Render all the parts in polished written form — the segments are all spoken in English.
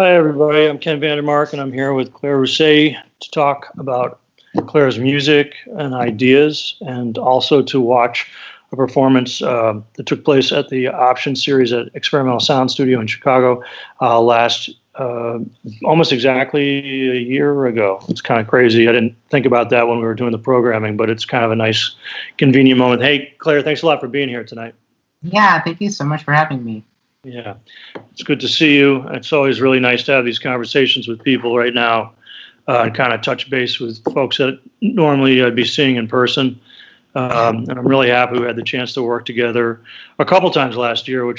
Hi, everybody. I'm Ken Vandermark, and I'm here with Claire Rousay to talk about Claire's music and ideas, and also to watch a performance that took place at the Option Series at Experimental Sound Studio in Chicago last almost exactly a year ago. It's kind of crazy. I didn't think about that when we were doing the programming, but it's kind of a nice, convenient moment. Hey, Claire, thanks a lot for being here tonight. Yeah, thank you so much for having me. Yeah, it's good to see you. It's always really nice to have these conversations with people right now and kind of touch base with folks that normally I'd be seeing in person. And I'm really happy we had the chance to work together a couple times last year,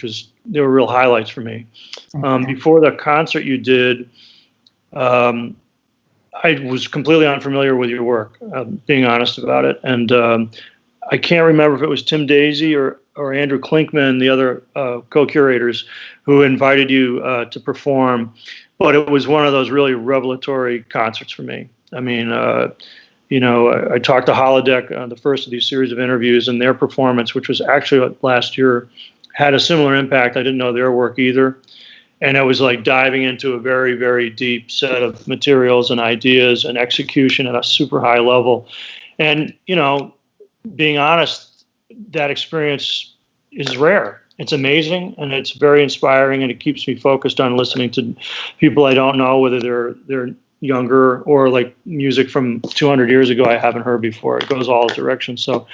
they were real highlights for me. Before the concert you did, I was completely unfamiliar with your work, being honest about it. And I can't remember if it was Tim Daisy or Andrew Klinkman, the other co-curators, who invited you to perform. But it was one of those really revelatory concerts for me. I mean, I talked to Holodeck on the first of these series of interviews, and their performance, which was actually last year, had a similar impact. I didn't know their work either. And it was like diving into a very, very deep set of materials and ideas and execution at a super high level. And, being honest, that experience is rare. It's amazing, and it's very inspiring, and it keeps me focused on listening to people I don't know, whether they're younger or like music from 200 years ago I haven't heard before. It goes all directions. So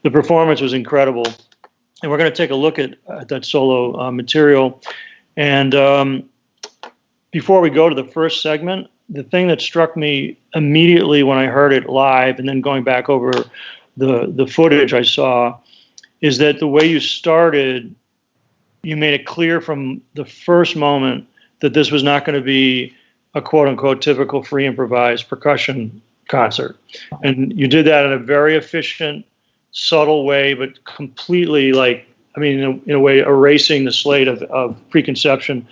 the performance was incredible. And we're going to take a look at that solo material. And before we go to the first segment, the thing that struck me immediately when I heard it live, and then going back over the footage I saw, is that the way you started, you made it clear from the first moment that this was not going to be a quote-unquote typical free improvised percussion concert. And you did that in a very efficient, subtle way, but completely in a way erasing the slate of preconception.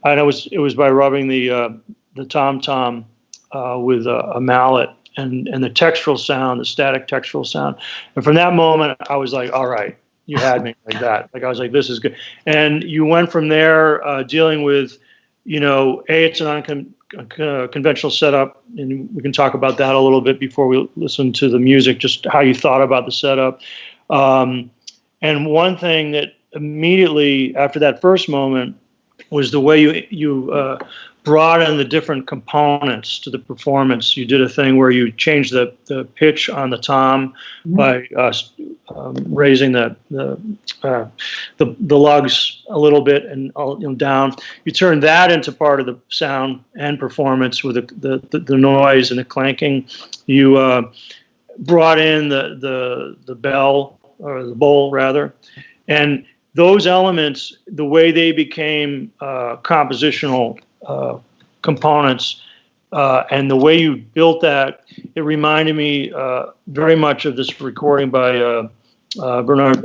And it was by rubbing the tom-tom with a mallet and the textural sound, the static textural sound. And from that moment, I was like, all right, you had me like that. Like, I was like, this is good. And you went from there dealing with, it's an unconventional setup, and we can talk about that a little bit before we listen to the music, just how you thought about the setup. And one thing that immediately after that first moment was the way you brought in the different components to the performance. You did a thing where you changed the pitch on the tom by raising the lugs a little bit and down. You turned that into part of the sound and performance with the noise and the clanking. You brought in the bell, or the bowl rather, and those elements, the way they became compositional components, and the way you built that, it reminded me very much of this recording by Bernard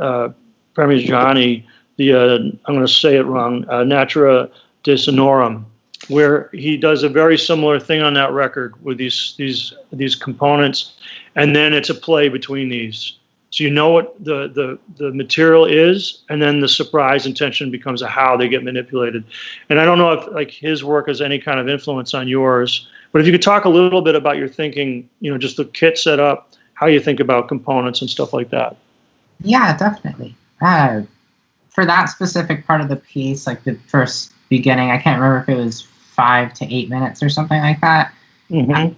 Parmigiani, I'm going to say it wrong, Natura de Sonorum, where he does a very similar thing on that record with these components, and then it's a play between these. So you know what the material is, and then the surprise and tension becomes how they get manipulated. And I don't know if his work has any kind of influence on yours, but if you could talk a little bit about your thinking, just the kit setup, how you think about components and stuff like that. Yeah, definitely. For that specific part of the piece, like the first beginning, I can't remember if it was 5 to 8 minutes or something like that. Mm-hmm.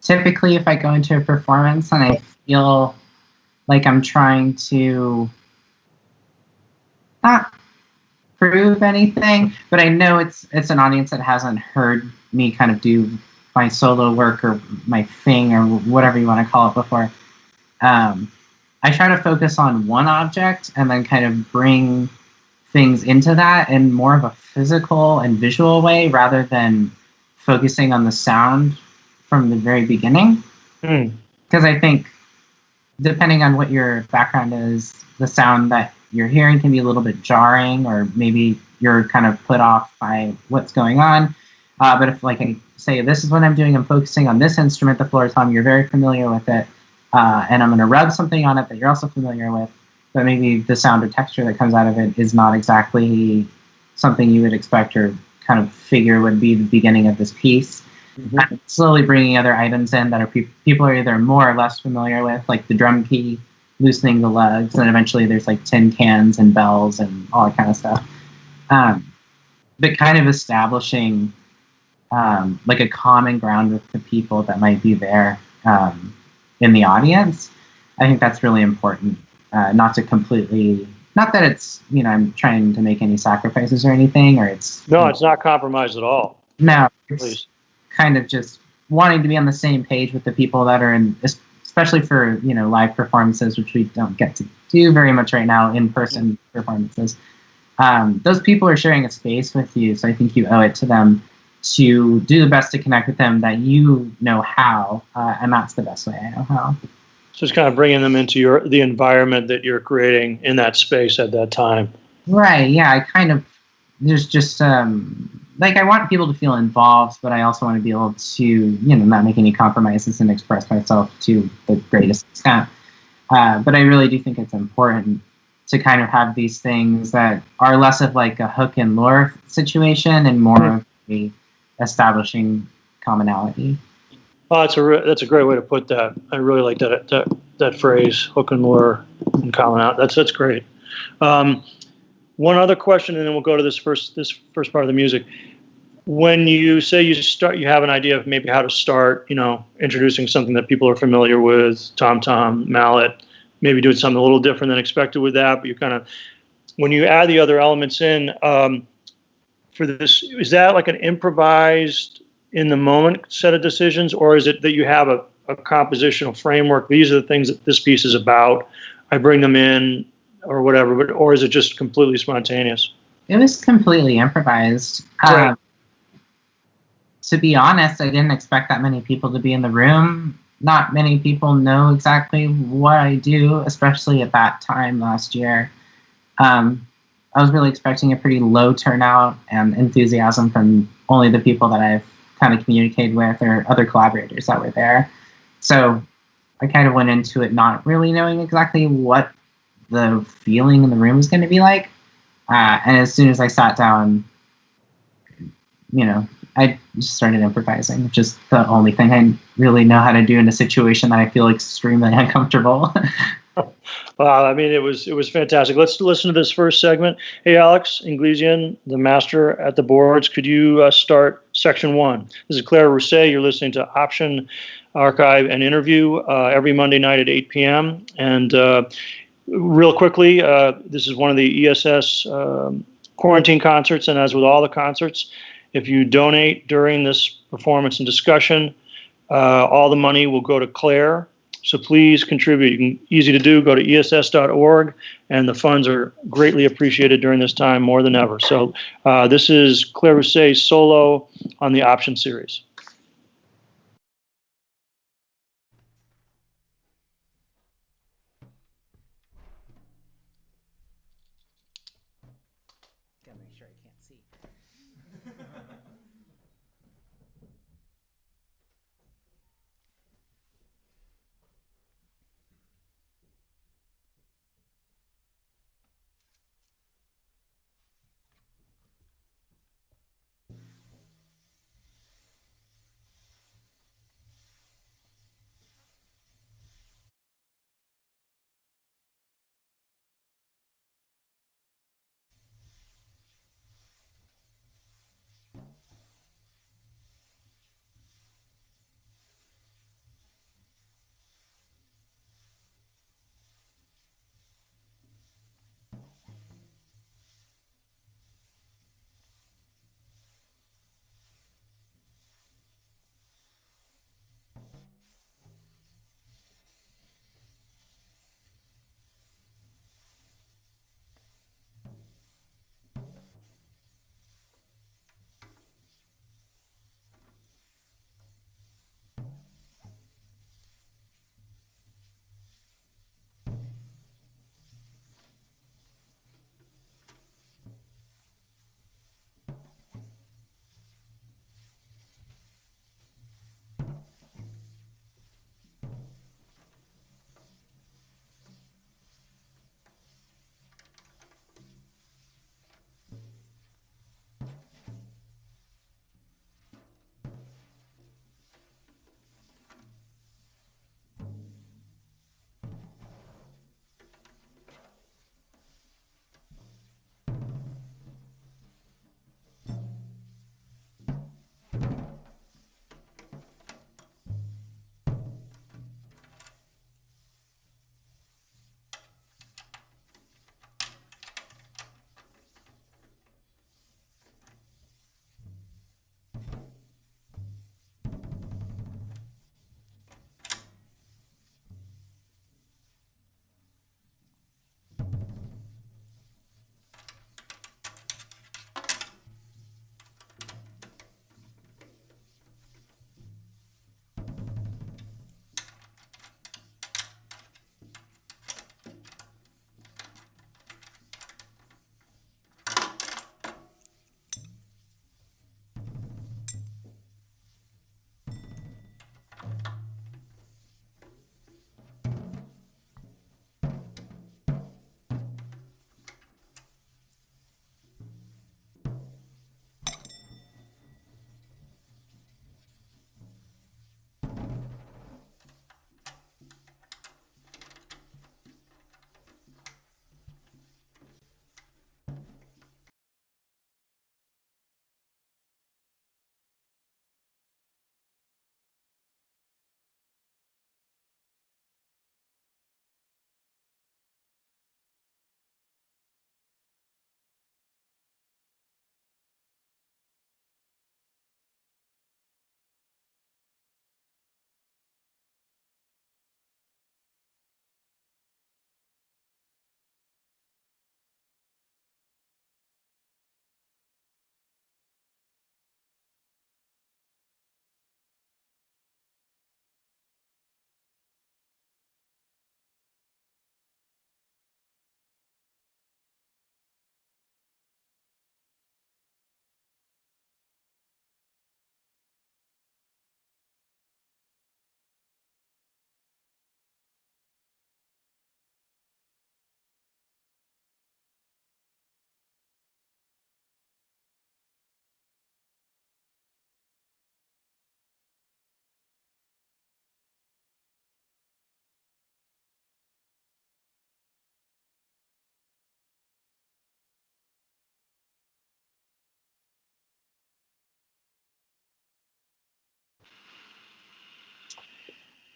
Typically, if I go into a performance and I feel like I'm trying to not prove anything, but I know it's an audience that hasn't heard me kind of do my solo work or my thing or whatever you want to call it before. I try to focus on one object and then kind of bring things into that in more of a physical and visual way rather than focusing on the sound from the very beginning. Because I think depending on what your background is, the sound that you're hearing can be a little bit jarring, or maybe you're kind of put off by what's going on. But if I say, this is what I'm doing, I'm focusing on this instrument, the floor tom, you're very familiar with it, and I'm going to rub something on it that you're also familiar with, but maybe the sound or texture that comes out of it is not exactly something you would expect or kind of figure would be the beginning of this piece. Mm-hmm. I'm slowly bringing other items in that are people are either more or less familiar with, like the drum key, loosening the lugs, and eventually there's like tin cans and bells and all that kind of stuff. But kind of establishing like a common ground with the people that might be there in the audience. I think that's really important. Not to completely, not that it's, I'm trying to make any sacrifices or anything, or it's... No, it's not compromised at all. No, it's kind of just wanting to be on the same page with the people that are in, especially for, live performances, which we don't get to do very much right now, in-person performances. Those people are sharing a space with you, so I think you owe it to them to do the best to connect with them that you know how, and that's the best way I know how. So it's kind of bringing them into the environment that you're creating in that space at that time. Right, yeah, there's just, I want people to feel involved, but I also want to be able to, not make any compromises and express myself to the greatest extent. But I really do think it's important to kind of have these things that are less of like a hook and lure situation and more of a establishing commonality. Oh, that's a great way to put that. I really like that phrase, hook and lure and commonality. That's great. One other question, and then we'll go to this first part of the music. When you say you have an idea of maybe how to start, introducing something that people are familiar with, tom-tom, mallet, maybe doing something a little different than expected with that, but you kind of, when you add the other elements in, for this, is that like an improvised, in the moment set of decisions, or is it that you have a compositional framework? These are the things that this piece is about. I bring them in, or whatever, or is it just completely spontaneous? It was completely improvised. Right. To be honest, I didn't expect that many people to be in the room. Not many people know exactly what I do, especially at that time last year. I was really expecting a pretty low turnout and enthusiasm from only the people that I've kind of communicated with or other collaborators that were there. So I kind of went into it not really knowing exactly what the feeling in the room was going to be like. And as soon as I sat down, I just started improvising, which is the only thing I really know how to do in a situation that I feel extremely uncomfortable. Wow, I mean, it was fantastic. Let's listen to this first segment. Hey, Alex Inglesian, the master at the boards, could you start section 1? This is Claire Rousay. You're listening to Option, Archive, and Interview every Monday night at 8 p.m. And real quickly, this is one of the ESS quarantine concerts, and as with all the concerts, if you donate during this performance and discussion, all the money will go to Claire. So please contribute. Easy to do. Go to ess.org, and the funds are greatly appreciated during this time more than ever. So this is Claire Rousay solo on the Option series. Gotta make sure I can't see.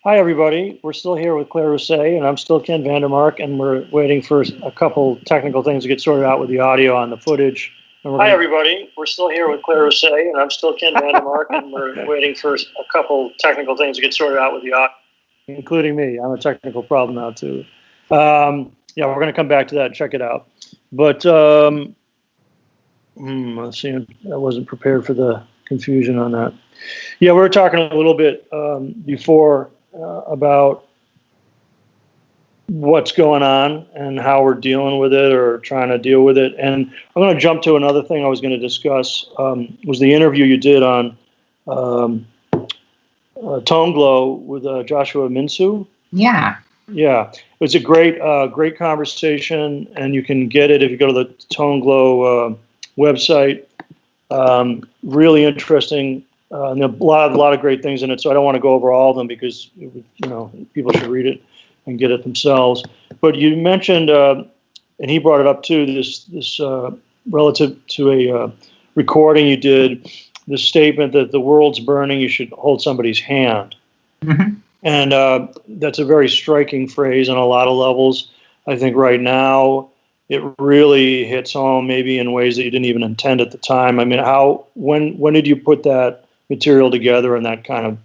Hi, everybody. We're still here with Claire Rousay, and I'm still Ken Vandermark, and we're waiting for a couple technical things to get sorted out with the audio on the footage. Hi, everybody. We're still here with Claire Rousay, and I'm still Ken Vandermark, and we're waiting for a couple technical things to get sorted out with the audio. Including me. I'm a technical problem now, too. Yeah, we're going to come back to that and check it out. But let's see. I wasn't prepared for the confusion on that. Yeah, we were talking a little bit before about what's going on and how we're dealing with it or trying to deal with it. And I'm going to jump to another thing I was going to discuss was the interview you did on Tone Glow with Joshua Minsu. Yeah. Yeah, it was a great conversation, and you can get it if you go to the Tone Glow website. Really interesting. And a lot of great things in it. So I don't want to go over all of them because people should read it and get it themselves. But you mentioned, and he brought it up too, this relative to a recording you did, the statement that the world's burning, you should hold somebody's hand. Mm-hmm. And that's a very striking phrase on a lot of levels. I think right now it really hits home, maybe in ways that you didn't even intend at the time. I mean, when did you put that material together and that kind of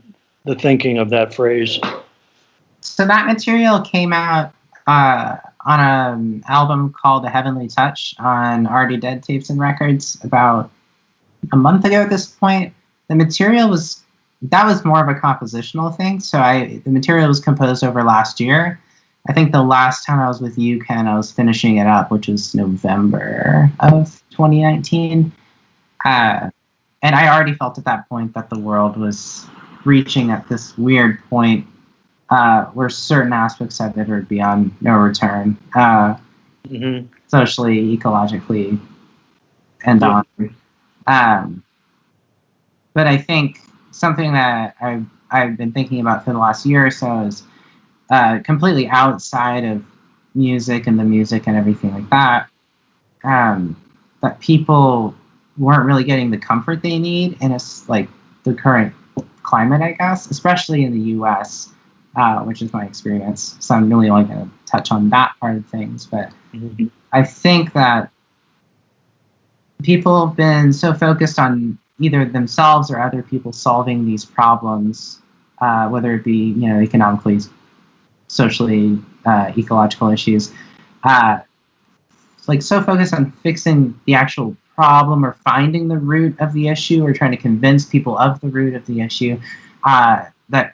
the thinking of that phrase? So that material came out on an album called The Heavenly Touch on Already Dead Tapes and Records about a month ago at this point. The material was more of a compositional thing. So the material was composed over last year. I think the last time I was with you, Ken, I was finishing it up, which was November of 2019. And I already felt at that point that the world was reaching at this weird point where certain aspects of it are beyond no return, socially, ecologically, and on. But I think something that I've been thinking about for the last year or so is completely outside of music and the music and everything like that, that people weren't really getting the comfort they need in like the current climate, I guess, especially in the U.S., which is my experience. So I'm really only going to touch on that part of things. But I think that people have been so focused on either themselves or other people solving these problems, whether it be economically, socially, ecological issues, like so focused on fixing the actual problem or finding the root of the issue or trying to convince people of the root of the issue, that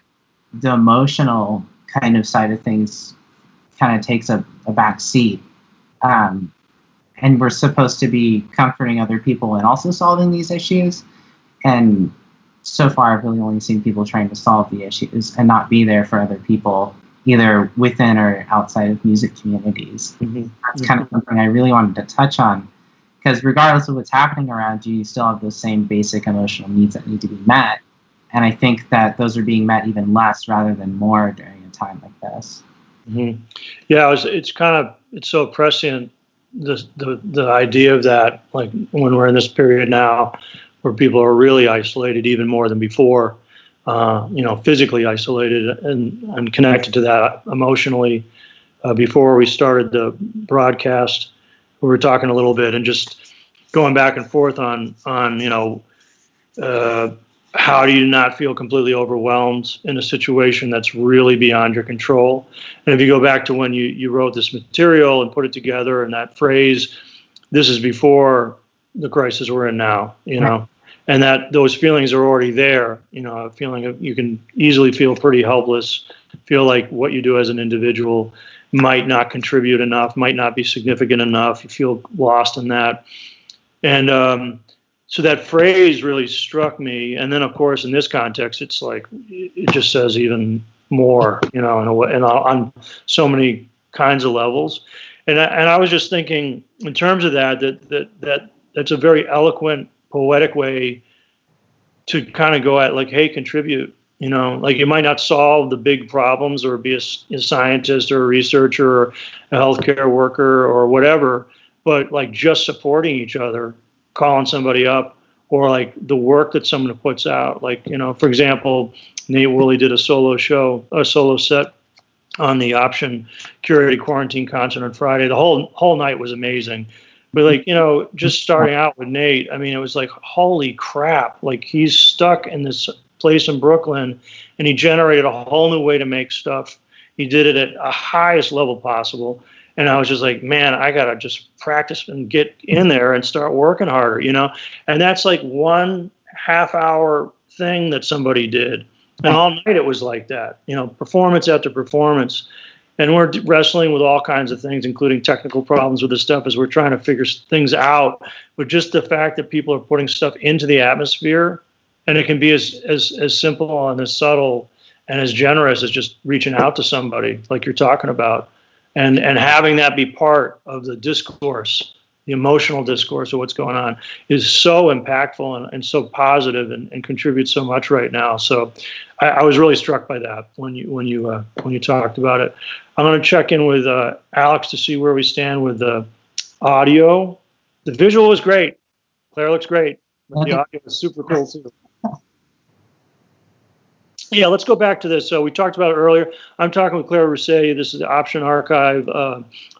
the emotional kind of side of things kind of takes a back seat. And we're supposed to be comforting other people and also solving these issues. And so far, I've really only seen people trying to solve the issues and not be there for other people, either within or outside of music communities. That's kind of something I really wanted to touch on, because regardless of what's happening around you, you still have those same basic emotional needs that need to be met. And I think that those are being met even less rather than more during a time like this. Yeah, it's so prescient, the idea of that, like when we're in this period now where people are really isolated even more than before, physically isolated and connected to that emotionally. Before we started the broadcast, we were talking a little bit and just going back and forth on how do you not feel completely overwhelmed in a situation that's really beyond your control? And if you go back to when you wrote this material and put it together, and that phrase, this is before the crisis we're in now, and that those feelings are already there, a feeling of you can easily feel pretty helpless, feel like what you do as an individual might not contribute enough, might not be significant enough. You feel lost in that. And so that phrase really struck me. And then, of course, in this context, it's like it just says even more, in a way, and on so many kinds of levels. And I was just thinking, in terms of that's a very eloquent, poetic way to kind of go at, like, hey, contribute. Like you might not solve the big problems or be a scientist or a researcher or a healthcare worker or whatever, but like just supporting each other, calling somebody up, or like the work that someone puts out. Like, you know, for example, Nate Woolley did a solo set on the Option curated quarantine concert on Friday. The whole night was amazing. But like, you know, just starting out with Nate, I mean, it was like, holy crap! Like, he's stuck in this place in Brooklyn, and he generated a whole new way to make stuff. He did it at a highest level possible, and I was just like, man, I gotta just practice and get in there and start working harder, you know. And that's like 1/2 hour thing that somebody did, and all night it was like that, you know, performance after performance. And we're wrestling with all kinds of things, including technical problems with this stuff as we're trying to figure things out. But just the fact that people are putting stuff into the atmosphere, and it can be as simple and as subtle and as generous as just reaching out to somebody like you're talking about, and having that be part of the discourse, the emotional discourse of what's going on, is so impactful and so positive, and contributes so much right now. So I was really struck by that when you talked about it. I'm going to check in with Alex to see where we stand with the audio. The visual was great. Claire looks great. But the audio is super cool too. Yeah, let's go back to this. So we talked about it earlier. I'm talking with Claire Rousay. This is the Option Archive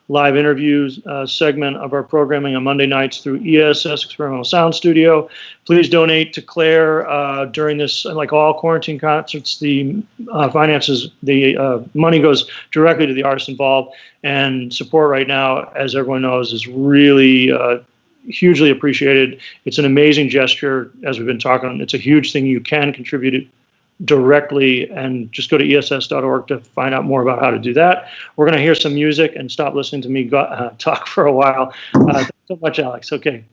live interviews segment of our programming on Monday nights through ESS Experimental Sound Studio. Please donate to Claire during this, like all quarantine concerts. The finances, the money goes directly to the artists involved, and support right now, as everyone knows, is really hugely appreciated. It's an amazing gesture, as we've been talking. It's a huge thing you can contribute directly, and just go to ess.org to find out more about how to do that. We're going to hear some music and stop listening to me talk for a while. Thanks so much, Alex. Okay.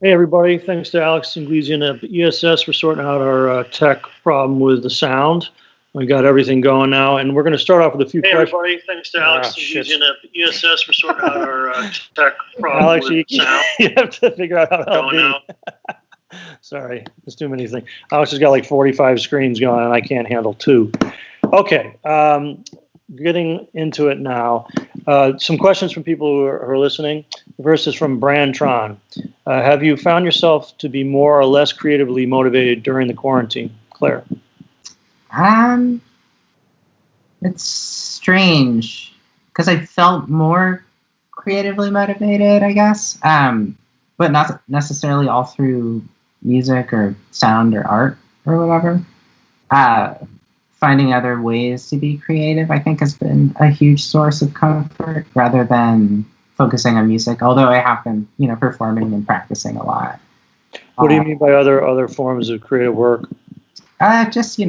Hey everybody, thanks to Alex Inglesian at ESS for sorting out our tech problem with the sound. We got everything going now, and we're going to start off with a few questions. Hey everybody, thanks to Alex Inglesian at ESS for sorting out our tech problem Alex, with sound. you have to figure out how to help me. Sorry, there's too many things. Alex has got like 45 screens going, and I can't handle 2. Okay, getting into it now. Some questions from people who are listening. The first is from Brantron. Have you found yourself to be more or less creatively motivated during the quarantine? Claire? It's strange because I felt more creatively motivated, I guess, but not necessarily all through music or sound or art or whatever. Finding other ways to be creative, I think, has been a huge source of comfort rather than focusing on music, although I have been, performing and practicing a lot. What do you mean by other forms of creative work? Just,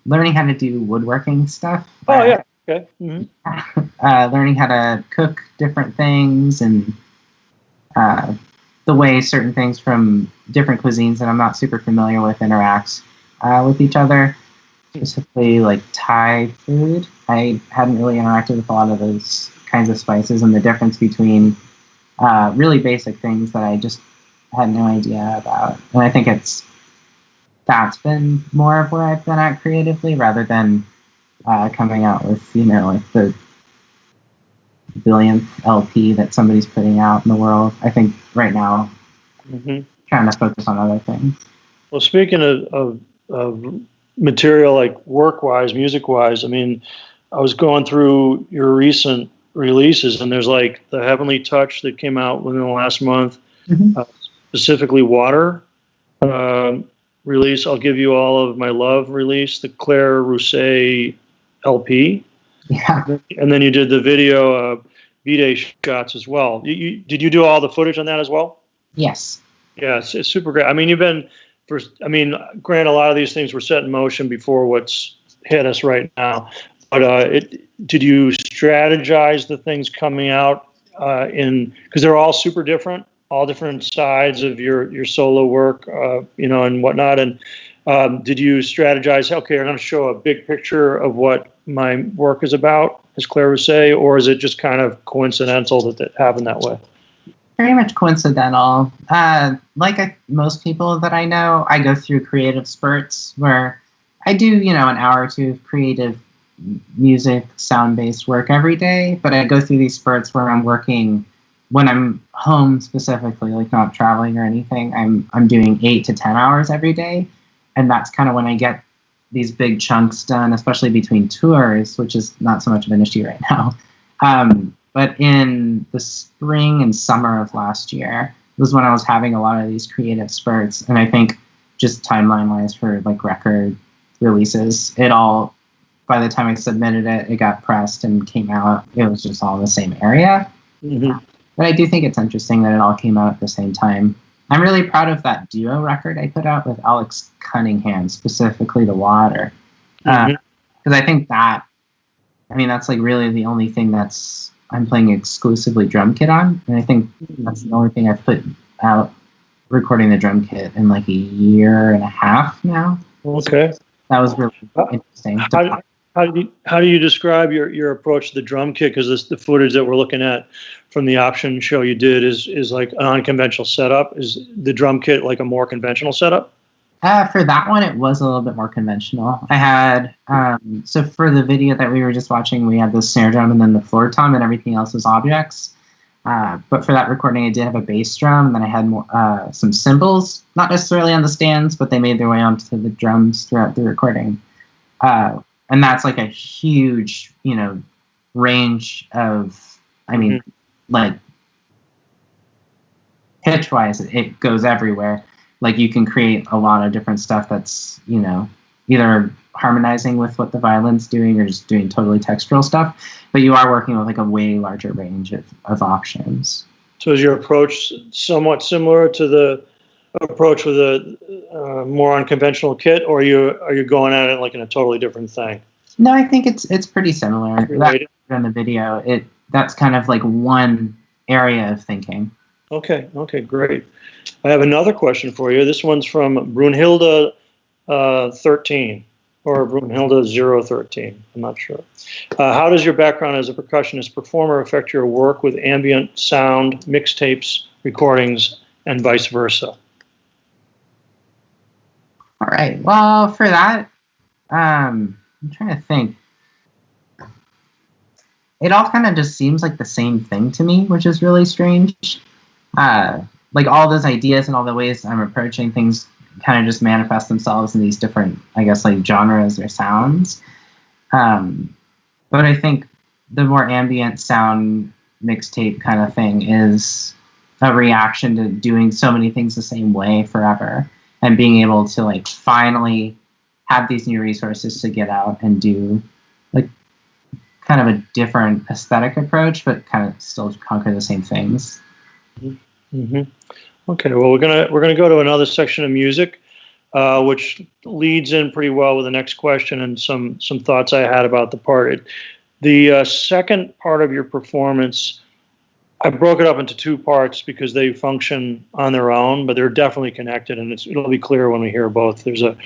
learning how to do woodworking stuff. Oh, yeah. Okay. Mm-hmm. Learning how to cook different things and the way certain things from different cuisines that I'm not super familiar with interact with each other. Specifically, like Thai food. I hadn't really interacted with a lot of those kinds of spices and the difference between really basic things that I just had no idea about. And I think that's been more of where I've been at creatively rather than coming out with, like the billionth LP that somebody's putting out in the world. I think right now, trying to focus on other things. Well, speaking of material, like work-wise, music-wise, I mean, I was going through your recent releases, and there's like the Heavenly Touch that came out within the last month, specifically Water release, I'll Give You All of My Love release, the Claire Rousay LP. Yeah. And then you did the video V-Day shots as well. Did you do all the footage on that as well? Yes. Yeah, it's super great. I mean, granted, a lot of these things were set in motion before what's hit us right now. But did you strategize the things coming out because they're all super different, all different sides of your solo work, and whatnot. And did you strategize, okay, I'm going to show a big picture of what my work is about, as Claire would say, or is it just kind of coincidental that it happened that way? Very much coincidental. Like most people that I know, I go through creative spurts where I do, an hour or 2 of creative music, sound-based work every day, but I go through these spurts where I'm working when I'm home specifically, like not traveling or anything. I'm doing 8 to 10 hours every day, and that's kind of when I get these big chunks done, especially between tours, which is not so much of an issue right now. But in the spring and summer of last year was when I was having a lot of these creative spurts. And I think just timeline-wise for like record releases, by the time I submitted it, it got pressed and came out. It was just all in the same area. But I do think it's interesting that it all came out at the same time. I'm really proud of that duo record I put out with Alex Cunningham, specifically the Water. Because I think that's like really the only thing I'm playing exclusively drum kit on. And I think that's the only thing I've put out recording the drum kit in like a year and a half now. Okay. That was really interesting. How do you describe your approach to the drum kit? Because the footage that we're looking at from the option show you did is like an unconventional setup. Is the drum kit like a more conventional setup? For that one, it was a little bit more conventional. I had, so for the video that we were just watching, we had the snare drum and then the floor tom and everything else was objects. But for that recording, I did have a bass drum, and then I had more, some cymbals, not necessarily on the stands, but they made their way onto the drums throughout the recording. And that's like a huge, range of, like pitch-wise, it goes everywhere. Like you can create a lot of different stuff that's, either harmonizing with what the violin's doing or just doing totally textural stuff. But you are working with like a way larger range of options. So is your approach somewhat similar to the approach with a more unconventional kit, or are you going at it like in a totally different thing? No, I think it's pretty similar. That, in the video, that's kind of like one area of thinking. Okay, great. I have another question for you. This one's from Brunhilde 13 or Brunhilde 013. I'm not sure. How does your background as a percussionist performer affect your work with ambient sound, mixtapes, recordings, and vice versa? All right. Well, for that, I'm trying to think. It all kind of just seems like the same thing to me, which is really strange. Like all those ideas and all the ways I'm approaching things kind of just manifest themselves in these different, I guess, like genres or sounds. But I think the more ambient sound mixtape kind of thing is a reaction to doing so many things the same way forever and being able to like finally have these new resources to get out and do like kind of a different aesthetic approach, but kind of still conquer the same things. Mm-hmm. Okay, well, we're gonna go to another section of music, which leads in pretty well with the next question and some thoughts I had about the part. The second part of your performance, I broke it up into two parts because they function on their own, but they're definitely connected, and it'll be clear when we hear both. There's a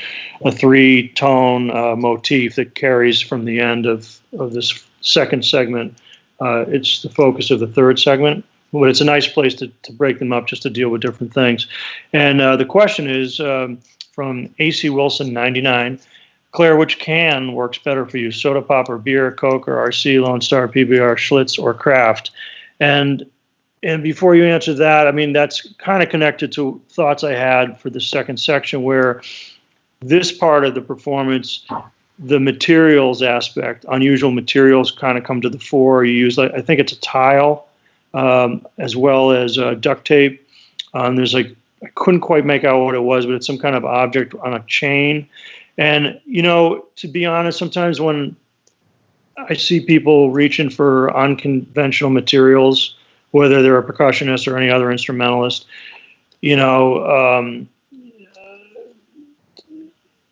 three-tone motif that carries from the end of this second segment. It's the focus of the third segment, but it's a nice place to break them up just to deal with different things. And the question is from AC Wilson 99. Claire, which can works better for you, soda pop or beer, Coke or RC, Lone Star, PBR, Schlitz, or Kraft? And before you answer that, I mean, that's kind of connected to thoughts I had for the second section, where this part of the performance, the materials aspect, unusual materials kind of come to the fore. You use, like, I think it's a tile, as well as duct tape. There's like, I couldn't quite make out what it was, but it's some kind of object on a chain. And, you know, to be honest, sometimes when I see people reaching for unconventional materials, whether they're a percussionist or any other instrumentalist, you know,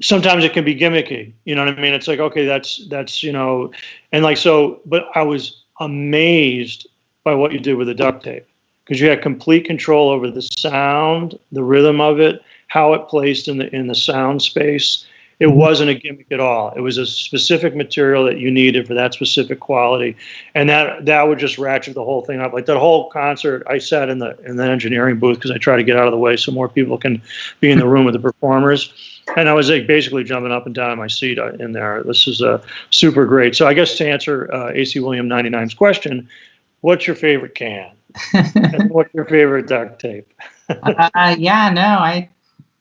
sometimes it can be gimmicky. You know what I mean? It's like, okay, that's you know, and like so. But I was amazed by what you did with the duct tape, because you had complete control over the sound, the rhythm of it, how it placed in the sound space. It wasn't a gimmick at all. It was a specific material that you needed for that specific quality, and that would just ratchet the whole thing up. Like that whole concert, I sat in the engineering booth because I try to get out of the way so more people can be in the room with the performers, and I was like basically jumping up and down in my seat in there. This is super great. So I guess to answer AC William 99's question, what's your favorite can? And what's your favorite duct tape? Yeah, no, I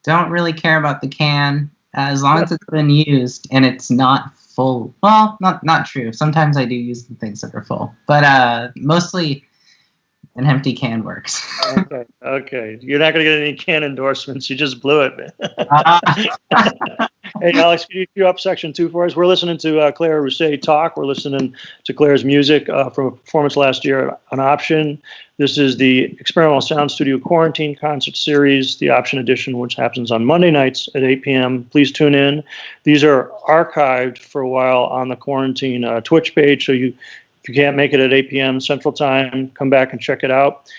don't really care about the can. As long as it's been used and it's not full. Well, not true. Sometimes I do use the things that are full, but mostly an empty can works. Okay. You're not going to get any can endorsements. You just blew it, man. Hey, Alex, can you cue up section 2 for us? We're listening to Claire Rousay talk. We're listening to Claire's music from a performance last year on Option. This is the Experimental Sound Studio Quarantine Concert Series, the Option Edition, which happens on Monday nights at 8 p.m. Please tune in. These are archived for a while on the Quarantine Twitch page, so if you can't make it at 8 p.m. Central Time, come back and check it out.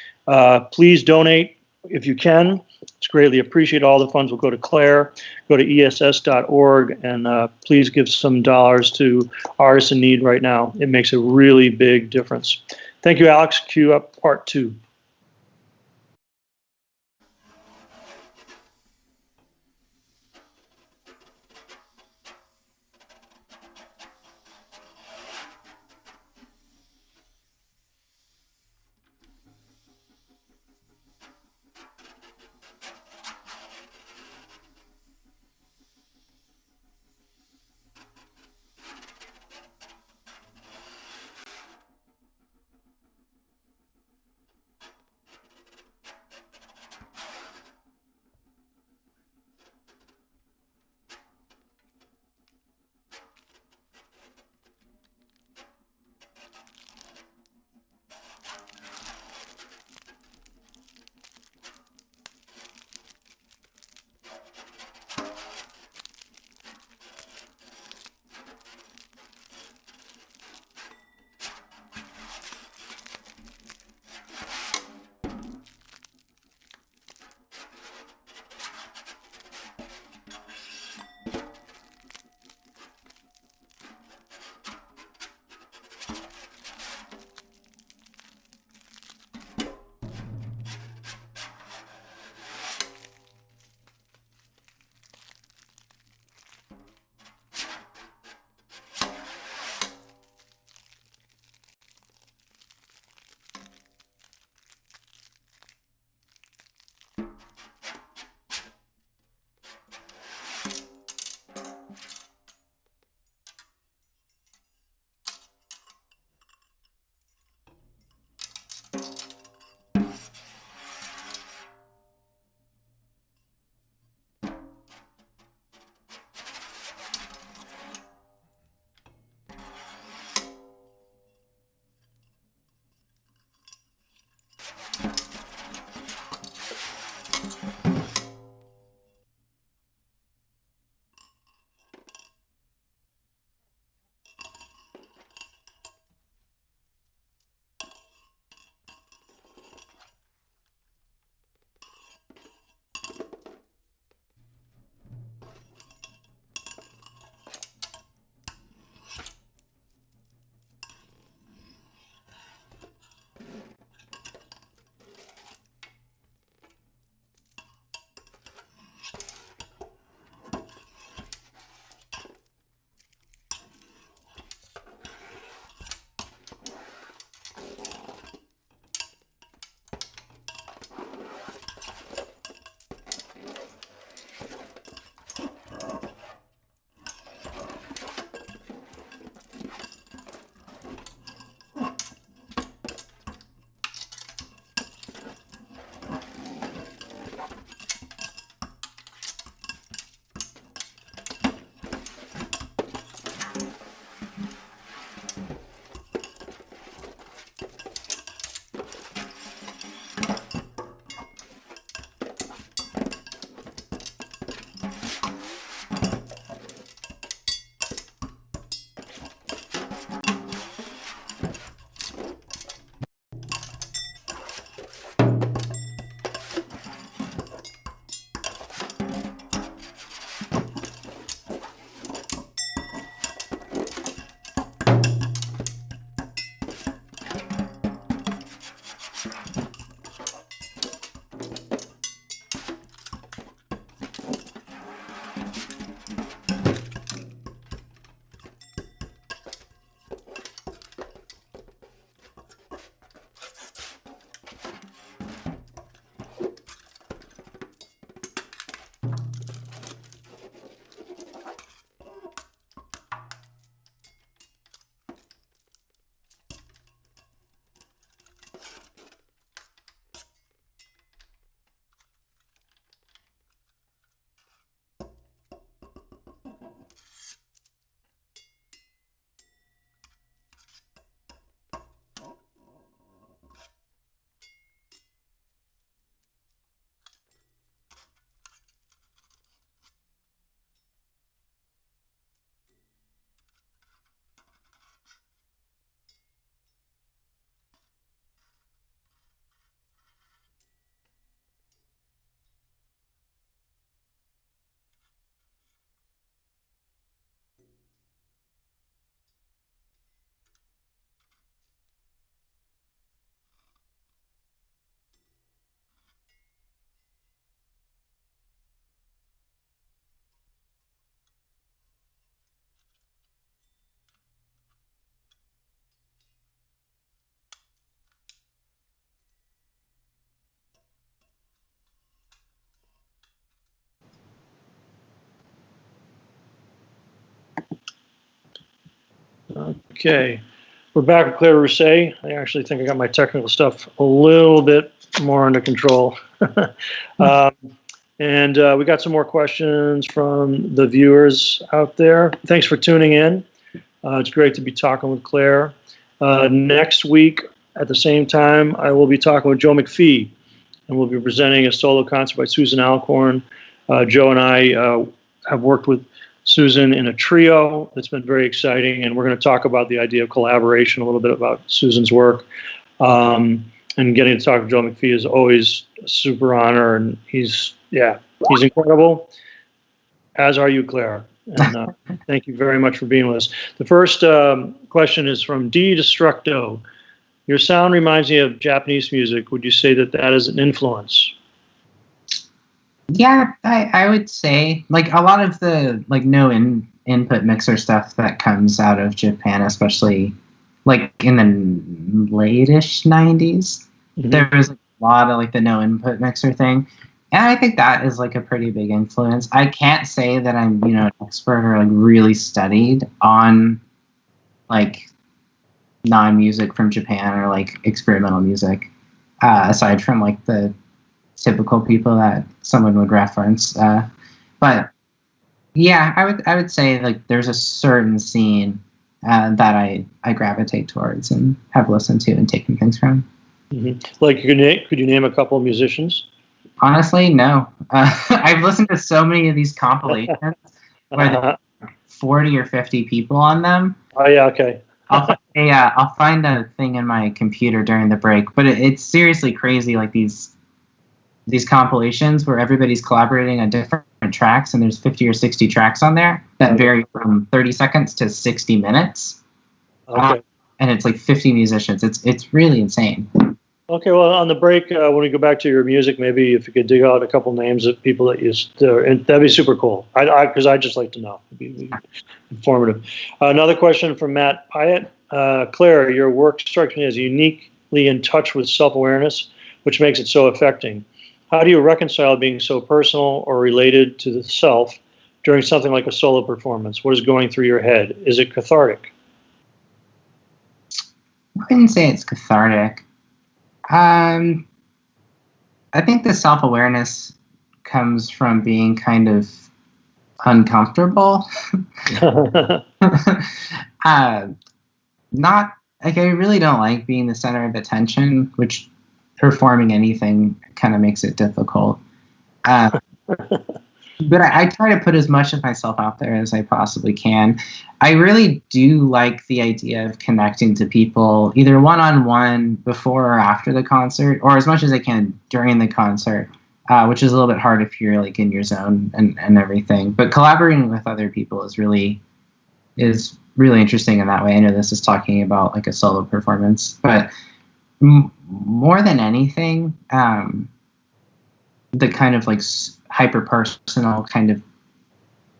Please donate if you can. It's greatly appreciated. All the funds will go to Claire. Go to ess.org and please give some dollars to artists in need right now. It makes a really big difference. Thank you, Alex. Cue up part 2. Okay. We're back with Claire Rousay. I actually think I got my technical stuff a little bit more under control. And we got some more questions from the viewers out there. Thanks for tuning in. It's great to be talking with Claire. Next week at the same time, I will be talking with Joe McPhee, and we'll be presenting a solo concert by Susan Alcorn. Joe and I have worked with Susan in a trio. It's been very exciting, and we're going to talk about the idea of collaboration, a little bit about Susan's work. And getting to talk to Joe McPhee is always a super honor, and he's incredible, as are you, Claire. And thank you very much for being with us. The first question is from D. Destructo. Your sound reminds me of Japanese music. Would you say that that is an influence? Yeah, I would say like a lot of the like input mixer stuff that comes out of Japan, especially like in the late-ish 90s, there was a lot of like the no input mixer thing. And I think that is like a pretty big influence. I can't say that I'm, an expert or like really studied on like non-music from Japan or like experimental music, aside from like the typical people that someone would reference. But yeah, I would say like there's a certain scene that I gravitate towards and have listened to and taken things from. Like, could you name a couple of musicians? Honestly, no. I've listened to so many of these compilations where there are 40 or 50 people on them. Oh yeah, okay. I'll find a thing in my computer during the break, but it's seriously crazy. Like these compilations where everybody's collaborating on different tracks, and there's 50 or 60 tracks on there that vary from 30 seconds to 60 minutes. Okay. And it's like 50 musicians. It's really insane. Okay, well, on the break, when we go back to your music, maybe if you could dig out a couple names of people that you, and that'd be super cool. Because I'd just like to know. It'd be informative. Another question from Matt Pyatt. Claire, your work strikes me as uniquely in touch with self-awareness, which makes it so affecting. How do you reconcile being so personal or related to the self during something like a solo performance? What is going through your head? Is it cathartic? I wouldn't say it's cathartic. I think the self-awareness comes from being kind of uncomfortable. Not like I really don't like being the center of attention, which performing anything kind of makes it difficult. But I try to put as much of myself out there as I possibly can. I really do like the idea of connecting to people either one-on-one before or after the concert, or as much as I can during the concert, which is a little bit hard if you're like in your zone and everything. But collaborating with other people is really interesting in that way. I know this is talking about like a solo performance, but more than anything, the kind of like hyper-personal kind of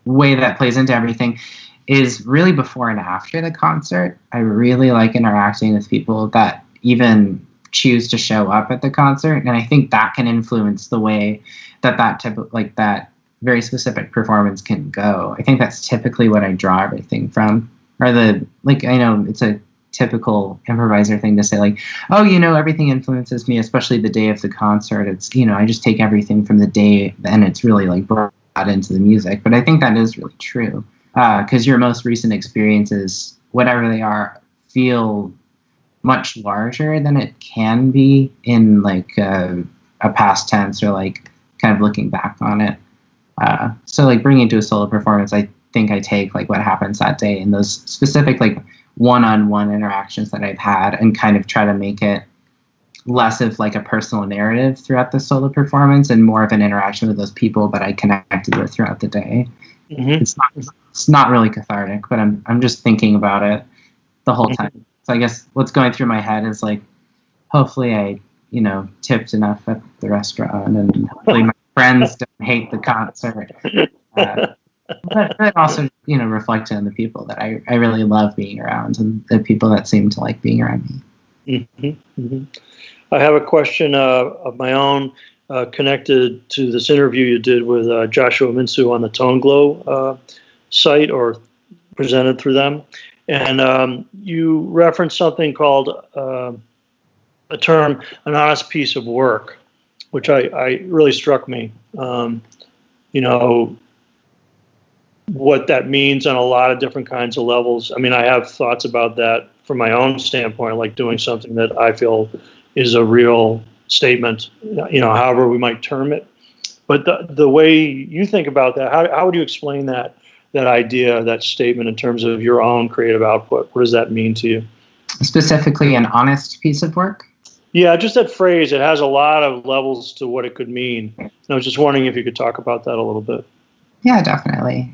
way that plays into everything is really before and after the concert. I really like interacting with people that even choose to show up at the concert, and I think that can influence the way that type of like that very specific performance can go. I think that's typically what I draw everything from, or the like. I know it's a typical improviser thing to say, like, oh, everything influences me, especially the day of the concert. It's, I just take everything from the day and it's really like brought into the music. But I think that is really true, because your most recent experiences, whatever they are, feel much larger than it can be in like a past tense or like kind of looking back on it. So like bringing it to a solo performance, I think I take like what happens that day and those specific like one-on-one interactions that I've had and kind of try to make it less of like a personal narrative throughout the solo performance and more of an interaction with those people that I connected with throughout the day. It's not really cathartic, but I'm just thinking about it the whole time. So I guess what's going through my head is like, hopefully I, tipped enough at the restaurant, and hopefully my friends don't hate the concert. But also, reflecting on the people that I really love being around and the people that seem to like being around me. I have a question of my own connected to this interview you did with Joshua Minsu on the Tone Glow site or presented through them. And you referenced something called a term, an honest piece of work, which I really struck me. You know, what that means on a lot of different kinds of levels. I mean, I have thoughts about that from my own standpoint, like doing something that I feel is a real statement, you know, however we might term it. But the way you think about that, how would you explain that idea, that statement in terms of your own creative output? What does that mean to you? Specifically, an honest piece of work? Yeah, just that phrase. It has a lot of levels to what it could mean. And I was just wondering if you could talk about that a little bit. Yeah, definitely.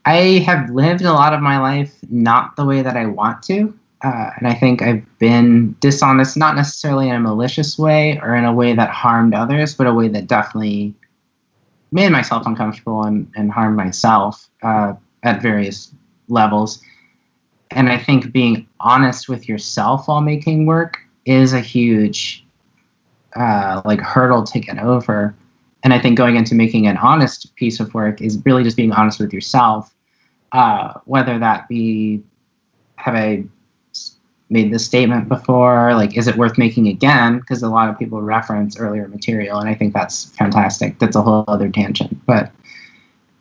I have lived a lot of my life not the way that I want to. And I think I've been dishonest, not necessarily in a malicious way or in a way that harmed others, but a way that definitely made myself uncomfortable and harmed myself at various levels. And I think being honest with yourself while making work is a huge hurdle to get over. And I think going into making an honest piece of work is really just being honest with yourself, whether that be, have I made this statement before? Like, is it worth making again? Because a lot of people reference earlier material, and I think that's fantastic. That's a whole other tangent. But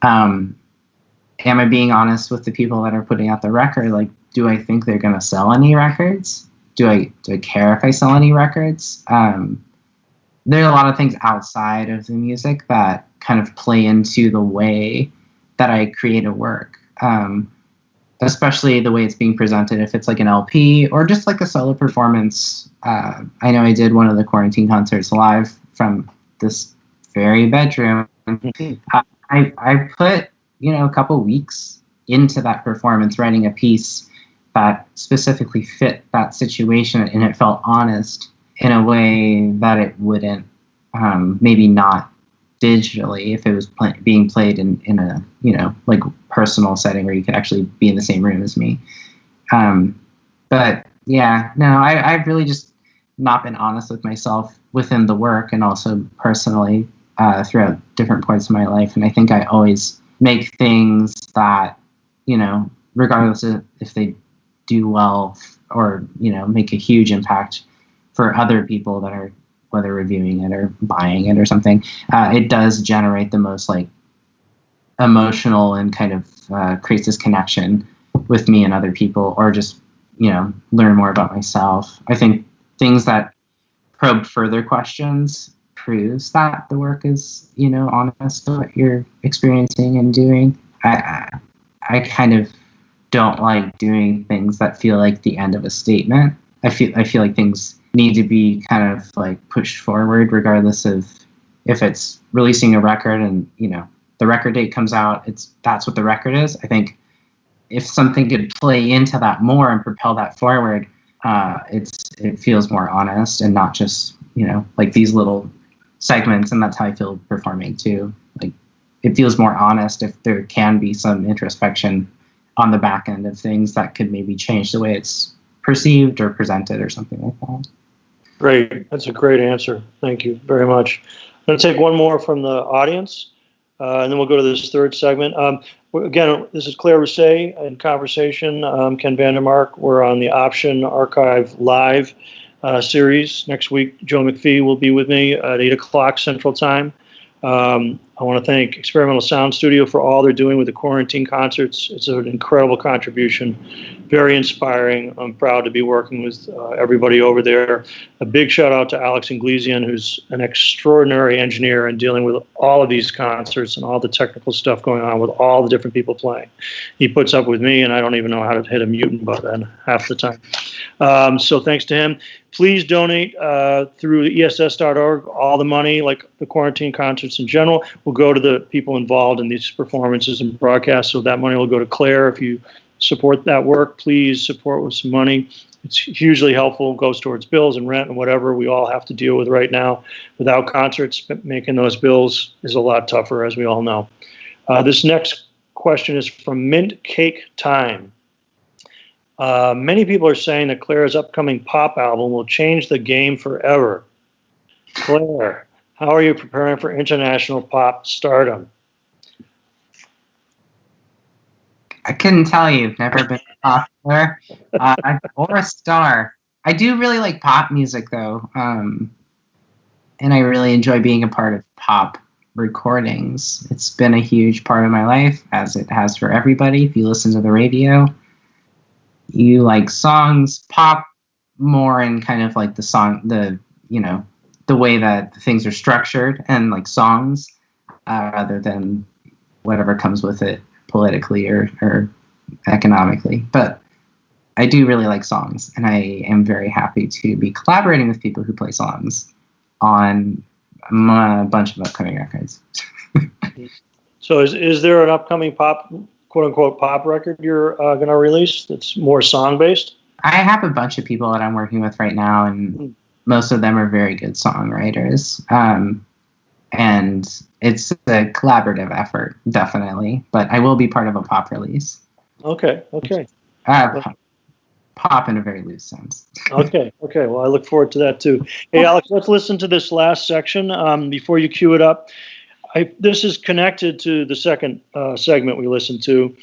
am I being honest with the people that are putting out the record? Like, do I think they're going to sell any records? Do I care if I sell any records? There are a lot of things outside of the music that kind of play into the way that I create a work, especially the way it's being presented. If it's like an LP or just like a solo performance. I know I did one of the quarantine concerts live from this very bedroom. I put, a couple weeks into that performance, writing a piece that specifically fit that situation, and it felt honest in a way that it wouldn't, maybe not digitally, if it was being played in a, like personal setting where you could actually be in the same room as me. But yeah, no, I've really just not been honest with myself within the work and also personally throughout different points of my life. And I think I always make things that, regardless of if they do well or, make a huge impact for other people that are, whether reviewing it or buying it or something, it does generate the most like emotional and kind of creates this connection with me and other people, or just, learn more about myself. I think things that probe further questions proves that the work is, honest to what you're experiencing and doing. I kind of don't like doing things that feel like the end of a statement. I feel like things need to be kind of like pushed forward, regardless of if it's releasing a record and, the record date comes out, that's what the record is. I think if something could play into that more and propel that forward, it feels more honest and not just, like these little segments. And that's how I feel performing too. Like, it feels more honest if there can be some introspection on the back end of things that could maybe change the way it's perceived or presented or something like that. Great. That's a great answer. Thank you very much. I'm going to take one more from the audience, and then we'll go to this third segment. Again, this is Claire Rousay in conversation. Ken Vandermark. We're on the Option Archive Live series. Next week, Joe McPhee will be with me at 8 o'clock Central Time. I want to thank Experimental Sound Studio for all they're doing with the quarantine concerts. It's an incredible contribution, very inspiring. I'm proud to be working with everybody over there. A big shout out to Alex Inglesian, who's an extraordinary engineer and dealing with all of these concerts and all the technical stuff going on with all the different people playing. He puts up with me, and I don't even know how to hit a mute button half the time. So thanks to him. Please donate through ess.org. All the money, like the quarantine concerts in general, will go to the people involved in these performances and broadcasts. So that money will go to Claire. If you support that work, please support with some money. It's hugely helpful. It goes towards bills and rent and whatever we all have to deal with right now. Without concerts, making those bills is a lot tougher, as we all know. This next question is from Mint Cake Time. Many people are saying that Claire's upcoming pop album will change the game forever. Claire, how are you preparing for international pop stardom? I couldn't tell you. Never been popular or a star. I do really like pop music, though, and I really enjoy being a part of pop recordings. It's been a huge part of my life, as it has for everybody. If you listen to the radio, you like songs, pop more, and kind of like the way that things are structured, and like songs, rather than whatever comes with it politically or economically. But I do really like songs, and I am very happy to be collaborating with people who play songs on a bunch of upcoming records. So is there an upcoming pop, quote unquote, pop record you're going to release that's more song based? I have a bunch of people that I'm working with right now, and most of them are very good songwriters. And it's a collaborative effort, definitely. But I will be part of a pop release. Okay. Pop in a very loose sense. Okay. Well, I look forward to that too. Hey, Alex, let's listen to this last section before you cue it up. This is connected to the second segment we listened to.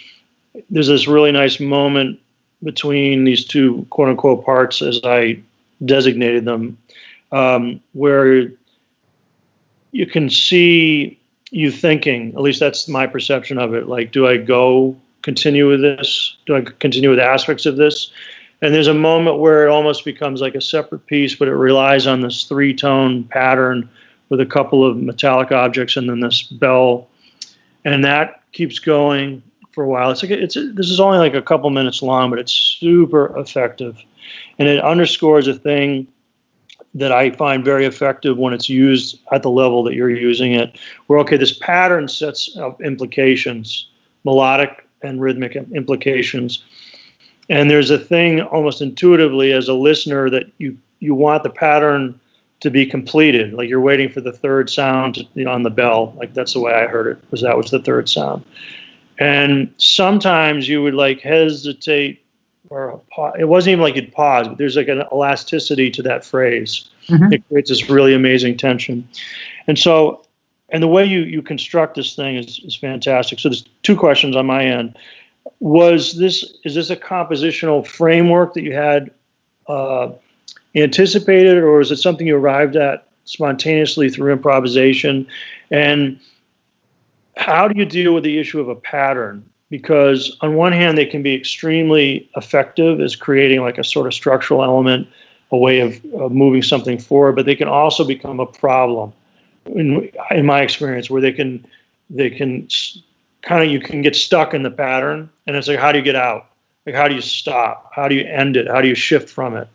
There's this really nice moment between these two quote unquote parts, as I designated them, where you can see you thinking, at least that's my perception of it. Like, do I continue with this? Do I continue with aspects of this? And there's a moment where it almost becomes like a separate piece, but it relies on this 3-tone pattern with a couple of metallic objects and then this bell. And that keeps going for a while. This is only like a couple minutes long, but it's super effective. And it underscores a thing that I find very effective when it's used at the level that you're using it, where, okay, this pattern sets up implications, melodic and rhythmic implications. And there's a thing almost intuitively as a listener that you want the pattern to be completed. Like you're waiting for the third sound on the bell. Like that's the way I heard it, that was the third sound. And sometimes you would like hesitate, or it wasn't even like you'd pause, but there's like an elasticity to that phrase. Mm-hmm. It creates this really amazing tension. And the way you construct this thing is fantastic. So there's two questions on my end. Is this a compositional framework that you had anticipated, or is it something you arrived at spontaneously through improvisation? And how do you deal with the issue of a pattern? Because on one hand, they can be extremely effective as creating like a sort of structural element, a way of moving something forward, but they can also become a problem, in my experience, where they can kind of, you can get stuck in the pattern, and it's like, how do you get out? Like, how do you stop? How do you end it? How do you shift from it?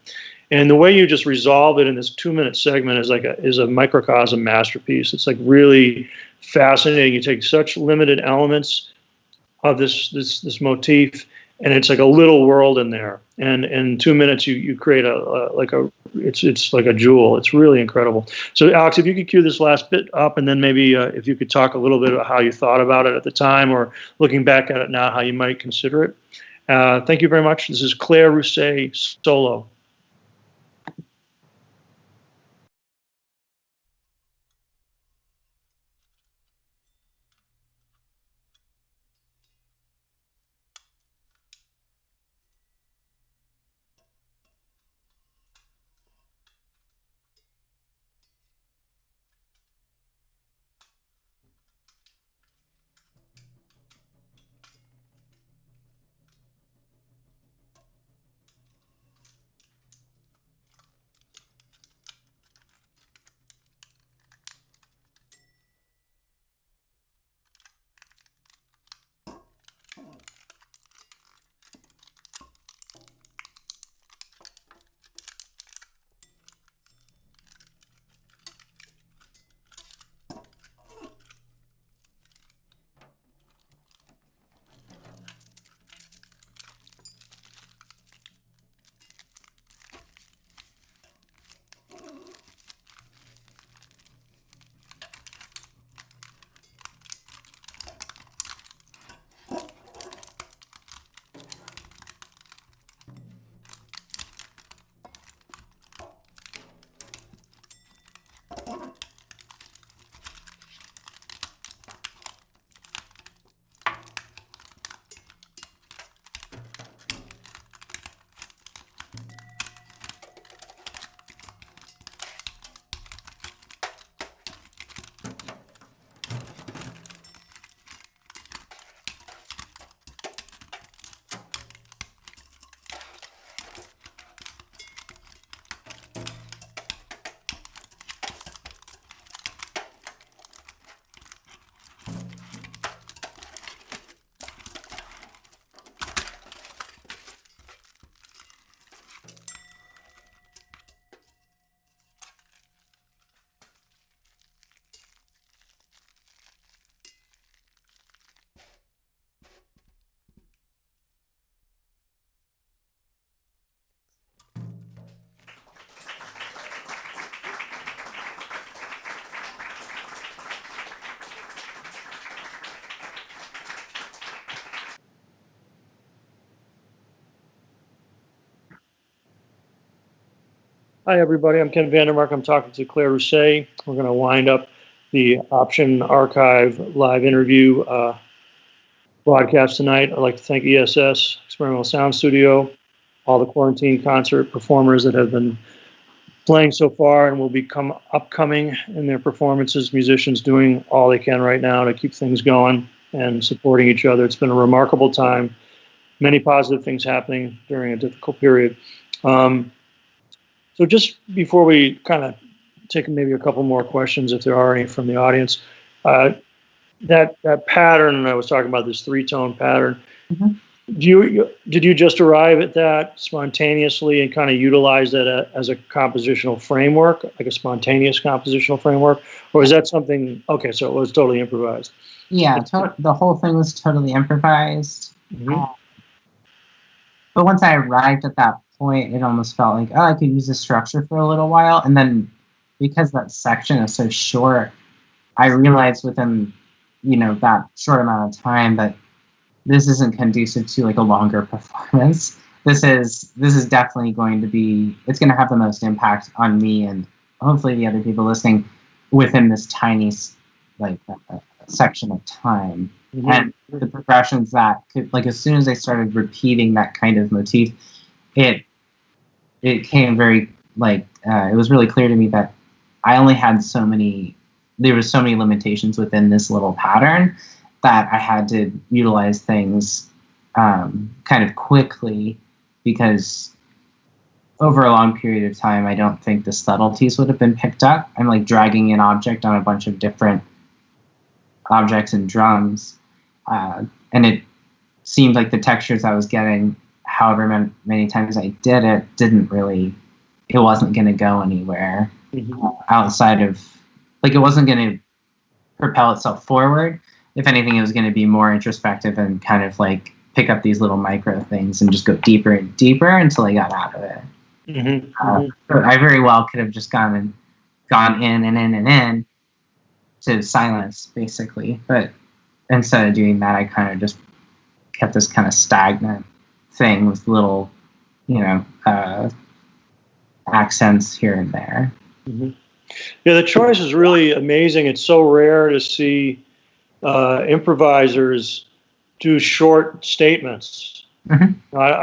And the way you just resolve it in this 2-minute segment is a microcosm masterpiece. It's like really fascinating. You take such limited elements of this motif, and it's like a little world in there. And in 2 minutes, you create it's like a jewel. It's really incredible. So Alex, if you could cue this last bit up, and then maybe if you could talk a little bit about how you thought about it at the time, or looking back at it now, how you might consider it. Thank you very much. This is Claire Rousay solo. Hi, everybody. I'm Ken Vandermark. I'm talking to Claire Rousay. We're going to wind up the Option Archive live interview broadcast tonight. I'd like to thank ESS, Experimental Sound Studio, all the quarantine concert performers that have been playing so far and will become upcoming in their performances, musicians doing all they can right now to keep things going and supporting each other. It's been a remarkable time. Many positive things happening during a difficult period. So just before we kind of take maybe a couple more questions, if there are any from the audience, that pattern I was talking about, this 3-tone pattern, did you just arrive at that spontaneously and kind of utilize that as a compositional framework, like a spontaneous compositional framework, or is that something? Okay, so it was totally improvised. Yeah, the whole thing was totally improvised. But once I arrived at that point, it almost felt like, oh, I could use this structure for a little while. And then because that section is so short, I realized within, that short amount of time that this isn't conducive to like a longer performance. This is definitely going to be, it's going to have the most impact on me and hopefully the other people listening within this tiny section of time. And the progressions that could, like, as soon as I started repeating that kind of motif, it came very, it was really clear to me that I only had there was so many limitations within this little pattern that I had to utilize things kind of quickly, because over a long period of time, I don't think the subtleties would have been picked up. I'm like dragging an object on a bunch of different objects and drums. And it seemed like the textures I was getting, however many times I did it, it wasn't going to go anywhere outside of, it wasn't going to propel itself forward. If anything, it was going to be more introspective and kind of like pick up these little micro things and just go deeper and deeper until I got out of it. I very well could have just gone in and in and in to silence, basically. But instead of doing that, I kind of just kept this kind of stagnant thing with little, accents here and there. Yeah, the choice is really amazing. It's so rare to see improvisers do short statements. I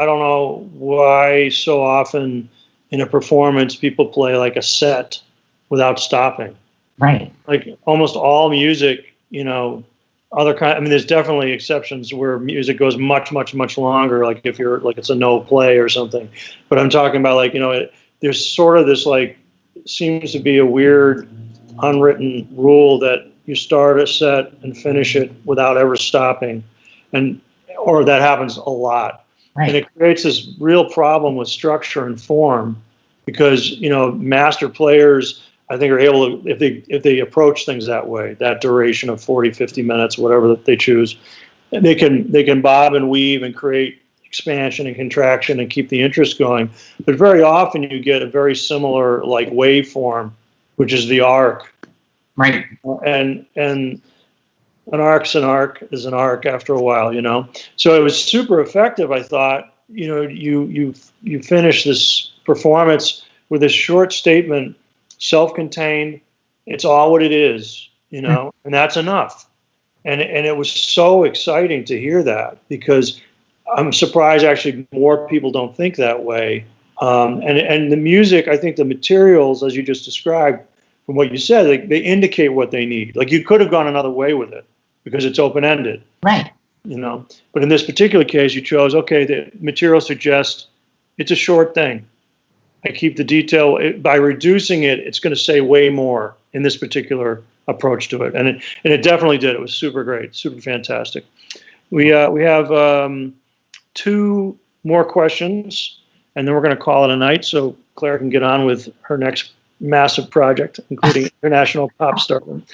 don't know why so often in a performance people play like a set without stopping. Right. Like almost all music, there's definitely exceptions where music goes much, much, much longer, like if you're like it's a no play or something. But I'm talking about there's sort of this seems to be a weird unwritten rule that you start a set and finish it without ever stopping, or that happens a lot. Right. And it creates this real problem with structure and form, because master players, I think, are able to, if they approach things that way, that duration of 40, 50 minutes, whatever that they choose, they can bob and weave and create expansion and contraction and keep the interest going. But very often you get a very similar waveform, which is the arc. Right. And an arc's an arc is an arc after a while, So it was super effective, I thought. You finish this performance with this short statement, self-contained. It's all what it is, and that's enough. And it was so exciting to hear that, because I'm surprised actually more people don't think that way. And the music, I think the materials, as you just described, from what you said, they indicate what they need. Like you could have gone another way with it because it's open-ended. Right. But in this particular case, you chose, okay, the material suggests it's a short thing. I keep the detail. By reducing it, it's going to say way more in this particular approach to it. And it definitely did. It was super great, super fantastic. We have 2 more questions, and then we're going to call it a night so Claire can get on with her next massive project, including international pop stardom.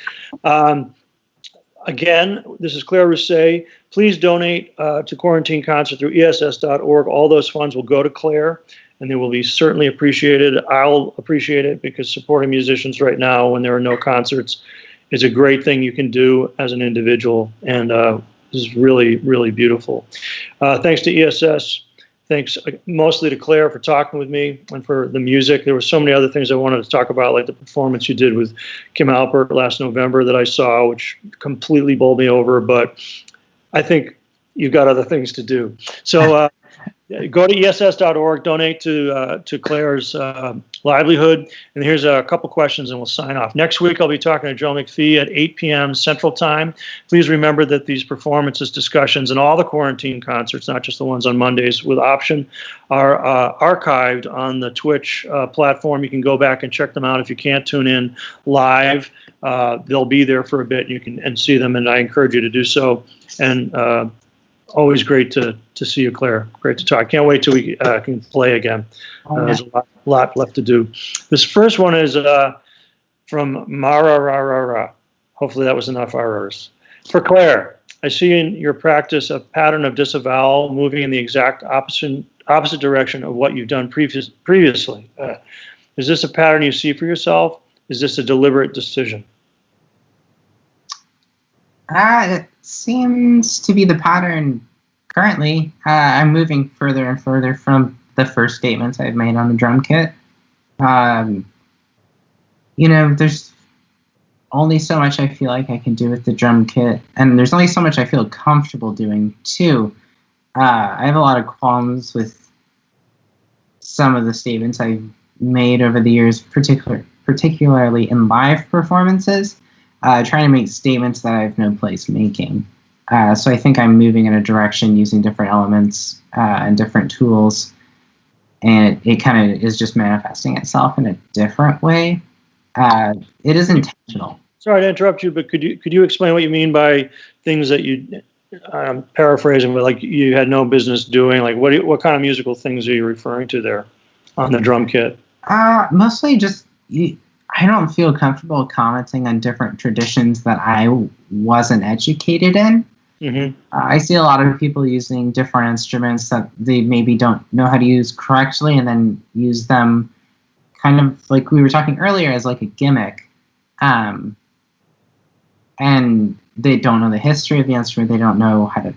Again, this is Claire Rousay. Please donate to Quarantine Concert through ess.org. All those funds will go to Claire, and they will be certainly appreciated. I'll appreciate it, because supporting musicians right now when there are no concerts is a great thing you can do as an individual, and this is really, really beautiful. Thanks to ESS. Thanks mostly to Claire for talking with me and for the music. There were so many other things I wanted to talk about, like the performance you did with Kim Alpert last November that I saw, which completely bowled me over. But I think you've got other things to do. So go to ess.org, donate to Claire's livelihood. And here's a couple questions and we'll sign off. Next week, I'll be talking to Joe McPhee at 8 p.m. Central Time. Please remember that these performances, discussions, and all the quarantine concerts, not just the ones on Mondays with option, are archived on the Twitch platform. You can go back and check them out if you can't tune in live. They'll be there for a bit. You can see them, and I encourage you to do so. And always great to see you, Claire. Great to talk. Can't wait till we can play again. There's a lot left to do. This first one is from Mara. Hopefully that was enough R's. For Claire, I see in your practice a pattern of disavowal moving in the exact opposite direction of what you've done previously. Is this a pattern you see for yourself? Is this a deliberate decision? It seems to be the pattern currently. I'm moving further and further from the first statements I've made on the drum kit. There's only so much I feel like I can do with the drum kit, and there's only so much I feel comfortable doing too. I have a lot of qualms some of the statements I've made over the years, particularly in live performances, trying to make statements that I have no place making. So I think I'm moving in a direction using different elements and different tools, and it kind of is just manifesting itself in a different way. It is intentional. Sorry to interrupt you, but could you explain what you mean by things that you, I'm paraphrasing, but like you had no business doing? Like what kind of musical things are you referring to there on the drum kit? Mostly just, I don't feel comfortable commenting on different traditions that I wasn't educated in. Mm-hmm. I see a lot of people using different instruments that they maybe don't know how to use correctly, and then use them kind of like we were talking earlier as like a gimmick. And they don't know the history of the instrument. They don't know how to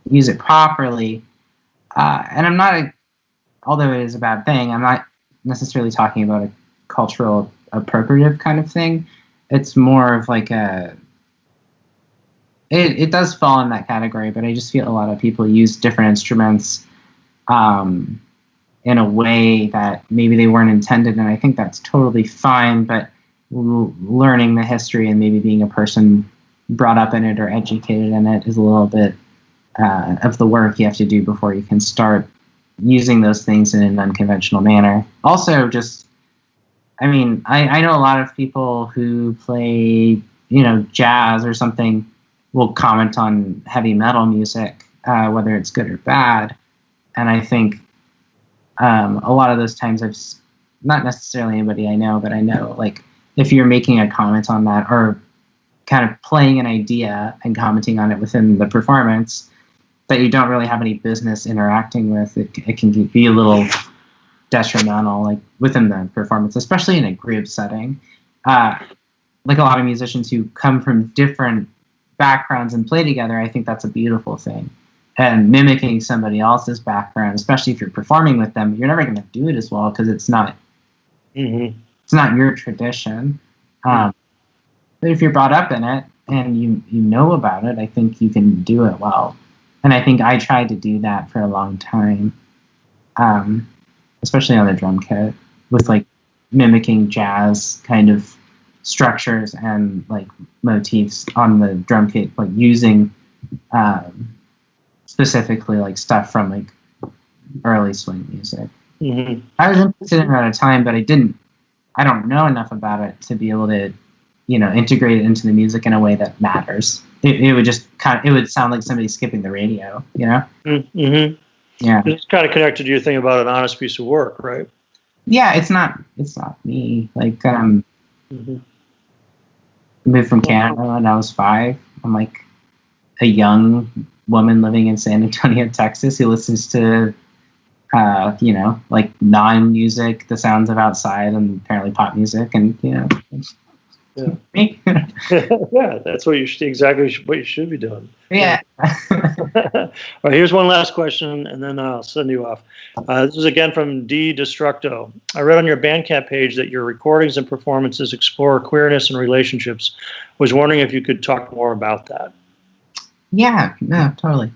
use it properly. And I'm not, although it is a bad thing, I'm not necessarily talking about a cultural appropriative kind of thing. It's more of like it does fall in that category, but I just feel a lot of people use different instruments in a way that maybe they weren't intended, and I think that's totally fine, but learning the history and maybe being a person brought up in it or educated in it is a little bit of the work you have to do before you can start using those things in an unconventional manner. Also, just, I mean, I know a lot of people who play, jazz or something will comment on heavy metal music, whether it's good or bad. And I think a lot of those times not necessarily anybody I know, but I know, like, if you're making a comment on that or kind of playing an idea and commenting on it within the performance that you don't really have any business interacting with, it can be a little detrimental, like within the performance, especially in a group setting. Like a lot of musicians who come from different backgrounds and play together, I think that's a beautiful thing. And mimicking somebody else's background, especially if you're performing with them, you're never going to do it as well because it's not it's not your tradition. But if you're brought up in it and you know about it, I think you can do it well. And I think I tried to do that for a long time, especially on the drum kit, with like mimicking jazz kind of structures and like motifs on the drum kit, like using specifically like stuff from like early swing music. Mm-hmm. I was interested in it at a time, but I don't know enough about it to be able to, integrate it into the music in a way that matters. It would just it would sound like somebody skipping the radio, Mm-hmm. Yeah. It's kind of connected to your thing about an honest piece of work, right? Yeah, it's not me. Like, I moved from Canada when I was 5. I'm like a young woman living in San Antonio, Texas, who listens to, like non-music, the sounds of outside, and apparently pop music, and Yeah. me. Yeah, that's what you should, exactly what you should be doing. Yeah. All right, here's one last question, and then I'll send you off. This is again from D. Destructo. I read on your Bandcamp page that your recordings and performances explore queerness and relationships. Was wondering if you could talk more about that. Yeah, no, totally.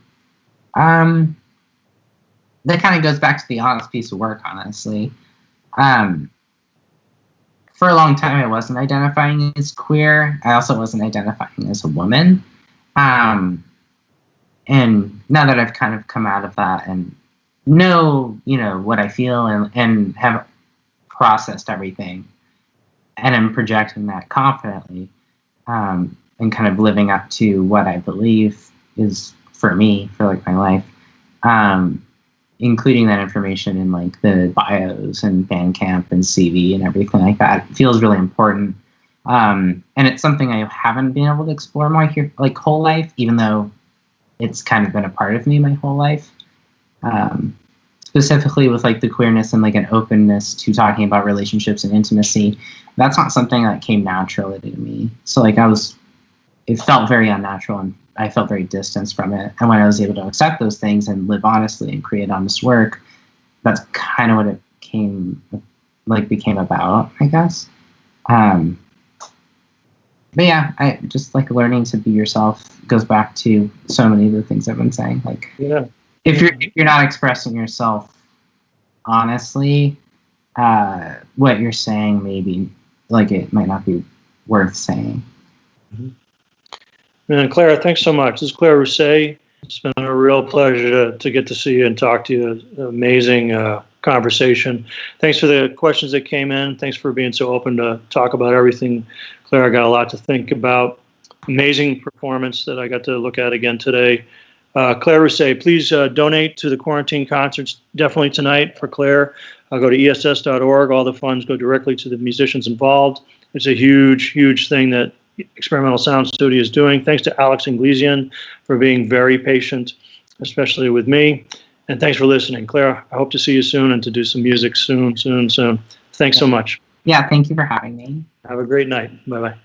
That kind of goes back to the honest piece of work, honestly. For a long time, I wasn't identifying as queer. I also wasn't identifying as a woman. And now that I've kind of come out of that and know, what I feel and have processed everything, and I'm projecting that confidently, and kind of living up to what I believe is for me, for like my life, including that information in like the bios and Bandcamp and CV and everything like that, feels really important. And it's something I haven't been able to explore my whole life, even though it's kind of been a part of me my whole life. Specifically with like the queerness and like an openness to talking about relationships and intimacy. That's not something that came naturally to me. So like it felt very unnatural and I felt very distanced from it. And when I was able to accept those things and live honestly and create honest work, that's kind of what it became about, I guess. But yeah, I just like learning to be yourself goes back to so many of the things I've been saying. Like, yeah, if you're not expressing yourself honestly, what you're saying maybe like it might not be worth saying. Mm-hmm. And Clara, thanks so much. This is Clara Rousay. It's been a real pleasure to get to see you and talk to you. An amazing conversation. Thanks for the questions that came in. Thanks for being so open to talk about everything. Clara, got a lot to think about. Amazing performance that I got to look at again today. Claire Rousay, please donate to the quarantine concerts definitely tonight for Claire. Go to ess.org. All the funds go directly to the musicians involved. It's a huge, huge thing that Experimental Sound Studio is doing. Thanks to Alex Inglesian for being very patient, especially with me. And thanks for listening. Claire, I hope to see you soon and to do some music soon. Thanks so much. Yeah, thank you for having me. Have a great night. Bye-bye.